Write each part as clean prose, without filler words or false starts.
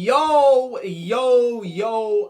Yo,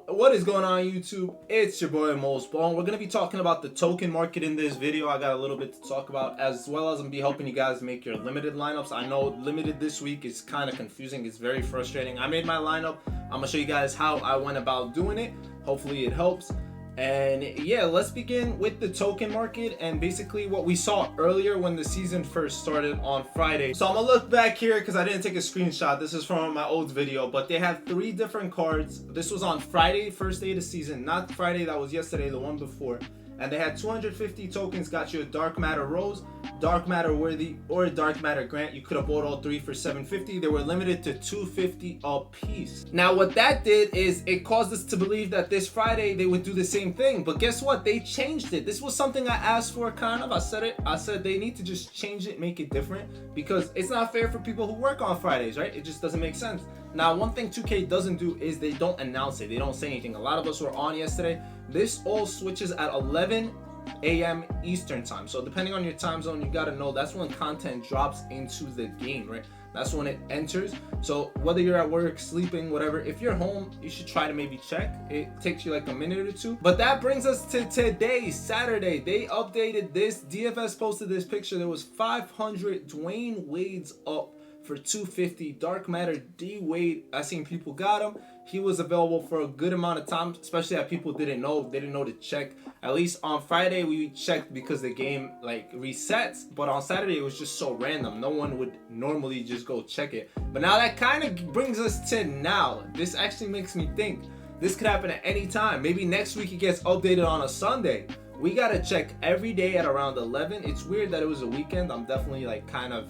what is going on YouTube? It's your boy Mosballin. We're going to be talking about the token market in this video. I got a little bit to talk about, as well as I'm going to be helping you guys make your limited lineups. I know limited this week is kind of confusing. It's very frustrating. I made my lineup. I'm going to show you guys how I went about doing it. Hopefully it helps. And yeah, let's begin with the token market and basically what we saw earlier when the season first started on Friday. So I'm gonna look back here because I didn't take a screenshot. This is from my old video, but they have 3 different cards. This was on Friday, first day of the season, not Friday, that was yesterday, the one before. And they had 250 tokens, got you a Dark Matter Rose, Dark Matter Worthy, or a Dark Matter Grant. You could have bought all 3 for 750. They were limited to 250 a piece. Now what that did is it caused us to believe that this Friday they would do the same thing. But guess what? They changed it. This was something I asked for, kind of. I said they need to just change it, make it different, because it's not fair for people who work on Fridays, right? It just doesn't make sense. Now, one thing 2K doesn't do is they don't announce it. They don't say anything. A lot of us were on yesterday. This all switches at 11 a.m. Eastern time. So depending on your time zone, you got to know that's when content drops into the game, right? That's when it enters. So whether you're at work, sleeping, whatever, if you're home, you should try to maybe check. It takes you like a minute or two. But that brings us to today, Saturday. They updated this. DFS posted this picture. There was 500 Dwayne Wade's up for 250. Dark Matter D Wade, I seen people got him. He was available for a good amount of time, especially that people didn't know to check. At least on Friday we checked because the game like resets, but on Saturday it was just so random. No one would normally just go check it. But now that kind of brings us to now. This actually makes me think this could happen at any time. Maybe next week it gets updated on a Sunday. We gotta check every day at around 11. It's weird that it was a weekend. I'm definitely like kind of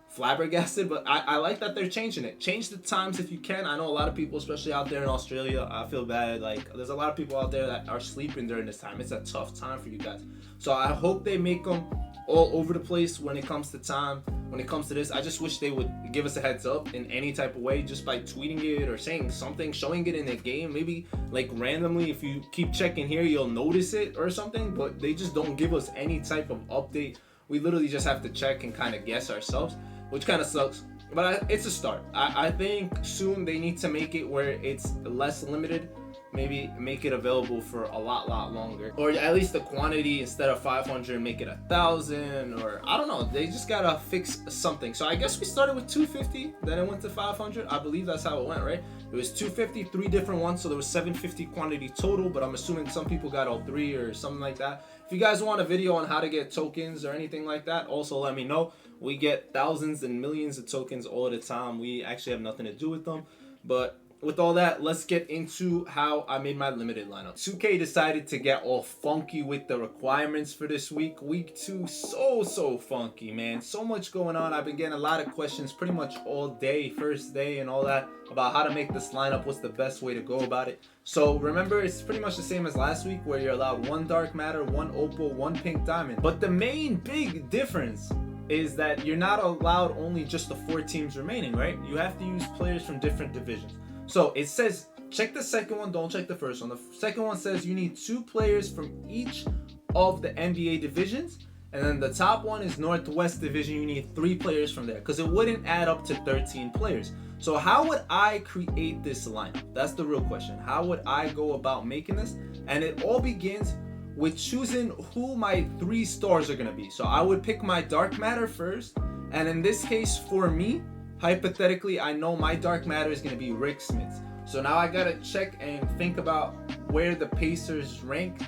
flabbergasted, but I like that they're changing it. Change the times if you can. I know a lot of people, especially out there in Australia, I feel bad. Like there's a lot of people out there that are sleeping during this time. It's a tough time for you guys. So I hope they make them all over the place when it comes to time. When it comes to this, I just wish they would give us a heads up in any type of way, just by tweeting it or saying something, showing it in the game. Maybe like randomly, if you keep checking here, you'll notice it or something, but they just don't give us any type of update. We literally just have to check and kind of guess ourselves, which kind of sucks, but it's a start. I think soon they need to make it where it's less limited, maybe make it available for a lot longer, or at least the quantity, instead of 500 make it 1,000, or I don't know, they just gotta fix something. So I guess we started with 250, then it went to 500. I believe that's how it went, right? It was 250, 3 different ones, so there was 750 quantity total, but I'm assuming some people got all 3 or something like that. If you guys want a video on how to get tokens or anything like that, also let me know. We get thousands and millions of tokens all the time. We actually have nothing to do with them. But with all that, let's get into how I made my limited lineup. 2K decided to get all funky with the requirements for this week. Week 2, so funky, man. So much going on. I've been getting a lot of questions pretty much all day, first day and all that, about how to make this lineup, what's the best way to go about it. So remember, it's pretty much the same as last week, where you're allowed 1 Dark Matter, 1 Opal, 1 Pink Diamond. But the main big difference is that you're not allowed only just the 4 teams remaining, right? You have to use players from different divisions. So it says, check the second one, don't check the first one. The second one says you need 2 players from each of the NBA divisions. And then the top one is Northwest Division. You need 3 players from there, because it wouldn't add up to 13 players. So how would I create this lineup? That's the real question. How would I go about making this? And it all begins with choosing who my 3 stars are going to be. So I would pick my Dark Matter first. And in this case, for me, hypothetically, I know my Dark Matter is going to be Rick Smith. So now I got to check and think about where the Pacers rank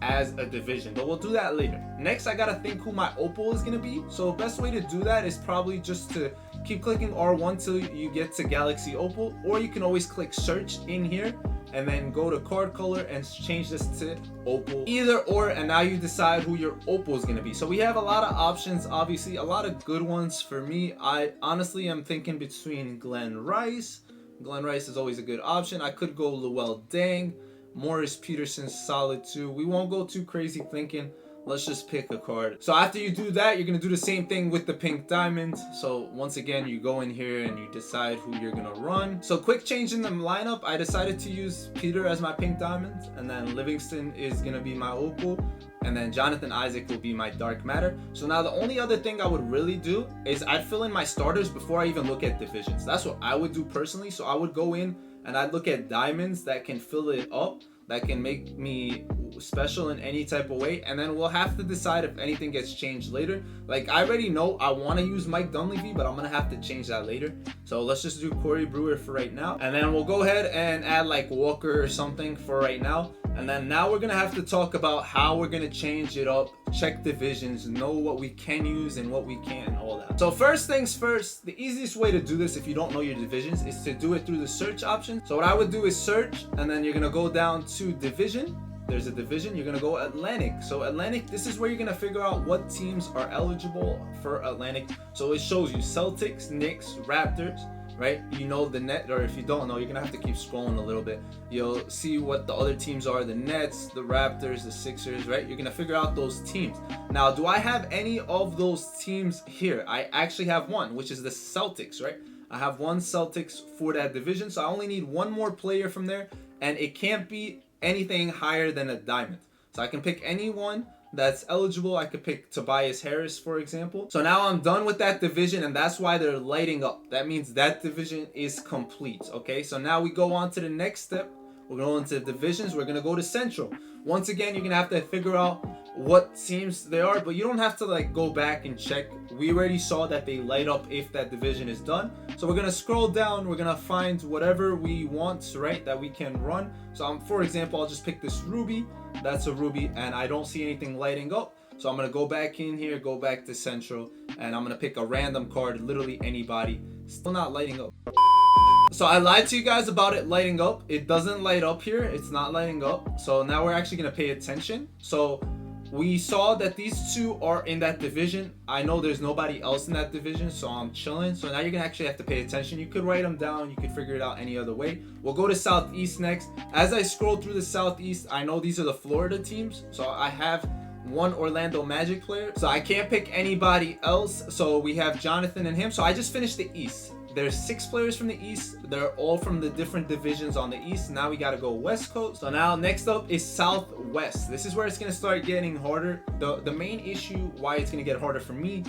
as a division, but we'll do that later. Next, I got to think who my Opal is going to be. So the best way to do that is probably just to keep clicking R1 till you get to Galaxy Opal, or you can always click search in here and then go to card color and change this to Opal. Either or, and now you decide who your Opal is going to be. So we have a lot of options, obviously, a lot of good ones. For me, I honestly am thinking between Glenn Rice. Glenn Rice is always a good option. I could go Luol Deng. Morris Peterson's solid too. We won't go too crazy thinking. let's just pick a card. So after you do that, you're gonna do the same thing with the pink diamond. So once again, you go in here and you decide who you're gonna run. So quick change in the lineup, I decided to use Peter as my pink diamond, and then Livingston is gonna be my opal, and then Jonathan Isaac will be my dark matter. So now the only other thing I would really do is I'd fill in my starters before I even look at divisions. That's what I would do personally. So I would go in and I'd look at diamonds that can fill it up, that can make me special in any type of way, and then we'll have to decide if anything gets changed later. Like, I already know I want to use Mike Dunleavy, but I'm gonna have to change that later. So let's just do Corey Brewer for right now, and then we'll go ahead and add like Walker or something for right now. And then now we're gonna have to talk about how we're gonna change it up, check divisions, know what we can use and what we can't, and all that. So first things first, the easiest way to do this if you don't know your divisions is to do it through the search option. So what I would do is search, and then you're gonna go down to division. There's a division, you're gonna go Atlantic. So Atlantic, this is where you're gonna figure out what teams are eligible for Atlantic. So it shows you Celtics, Knicks, Raptors, right? You know the net, or if you don't know, you're gonna have to keep scrolling a little bit. You'll see what the other teams are, the Nets, the Raptors, the Sixers, right? You're gonna figure out those teams. Now, do I have any of those teams here? I actually have one, which is the Celtics, right? I have one Celtics for that division, so I only need one more player from there, and it can't be anything higher than a diamond. So I can pick anyone that's eligible. I could pick Tobias Harris, for example. So now I'm done with that division, and that's why they're lighting up. That means that division is complete, okay? So now we go on to the next step. We're going to divisions. We're gonna go to Central. Once again, you're gonna have to figure out what teams they are, but you don't have to like go back and check. We already saw that they light up if that division is done. So we're gonna scroll down. We're gonna find whatever we want, right, that we can run. So for example, I'll just pick this Ruby. That's a Ruby, and I don't see anything lighting up. So I'm gonna go back in here, go back to Central, and I'm gonna pick a random card, literally anybody. Still not lighting up. So I lied to you guys about it lighting up. It doesn't light up here. It's not lighting up. So now we're actually gonna pay attention. So we saw that these two are in that division. I know there's nobody else in that division, so I'm chilling. So now you're gonna actually have to pay attention. You could write them down. You could figure it out any other way. We'll go to Southeast next. As I scroll through the Southeast, I know these are the Florida teams. So I have one Orlando Magic player. So I can't pick anybody else. So we have Jonathan and him. So I just finished the East. There's 6 players from the East. They're all from the different divisions on the East. Now we got to go West Coast. So now next up is Southwest. This is where it's going to start getting harder. The main issue why it's going to get harder for me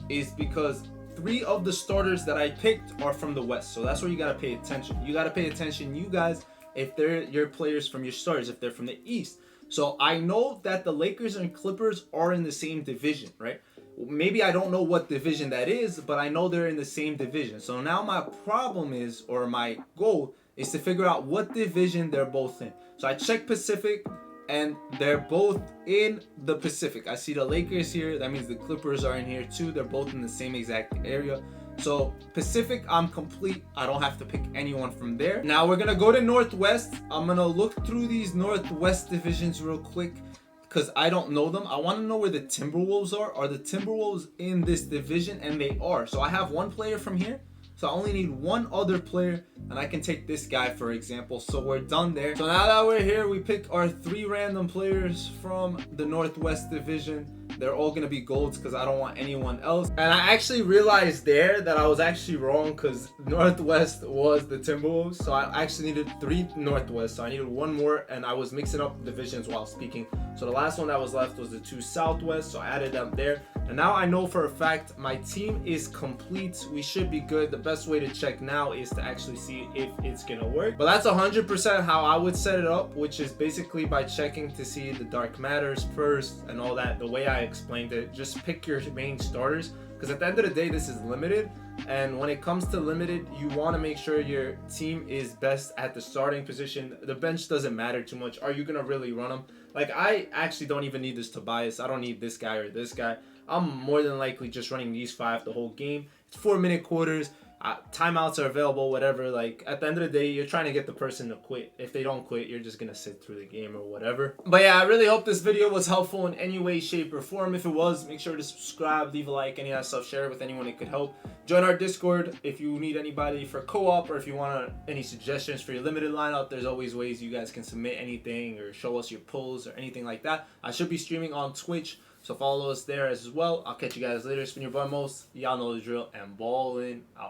is because 3 of the starters that I picked are from the West. So that's where you got to pay attention. You got to pay attention, you guys, if they're your players from your starters, if they're from the East. So I know that the Lakers and Clippers are in the same division, right? Maybe I don't know what division that is, but I know they're in the same division. So now my problem is, or my goal is to figure out what division they're both in. So I check Pacific, and they're both in the Pacific. I see the Lakers here. That means the Clippers are in here too. They're both in the same exact area. So Pacific, I'm complete. I don't have to pick anyone from there. Now we're gonna go to Northwest. I'm gonna look through these Northwest divisions real quick, because I don't know them. I want to know where the Timberwolves are. Are the Timberwolves in this division? And they are. So I have one player from here. So I only need one other player, and I can take this guy, for example. So we're done there. So now that we're here, we pick our 3 random players from the Northwest division. They're all going to be golds because I don't want anyone else. And I actually realized there that I was actually wrong, because Northwest was the Timberwolves. So I actually needed 3 Northwest. So I needed one more, and I was mixing up divisions while speaking. So the last one that was left was the 2 Southwest. So I added them there. And now I know for a fact my team is complete. We should be good. The best way to check now is to actually see if it's going to work. But that's 100% how I would set it up, which is basically by checking to see the dark matters first and all that. The way I explained it, just pick your main starters, because at the end of the day, this is limited. And when it comes to limited, you want to make sure your team is best at the starting position. The bench doesn't matter too much. Are you going to really run them? Like, I actually don't even need this Tobias. I don't need this guy or this guy. I'm more than likely just running these 5 the whole game. It's 4-minute quarters. Timeouts are available, whatever. Like, at the end of the day, you're trying to get the person to quit. If they don't quit, you're just gonna sit through the game or whatever. But yeah, I really hope this video was helpful in any way, shape, or form. If it was, make sure to subscribe, leave a like, any of that stuff, share it with anyone it could help. Join our Discord if you need anybody for co-op, or if you want any suggestions for your limited lineup. There's always ways you guys can submit anything or show us your pulls or anything like that. I should be streaming on Twitch, so follow us there as well. I'll catch you guys later. It's been your boy Mos. Y'all know the drill, and ballin' out.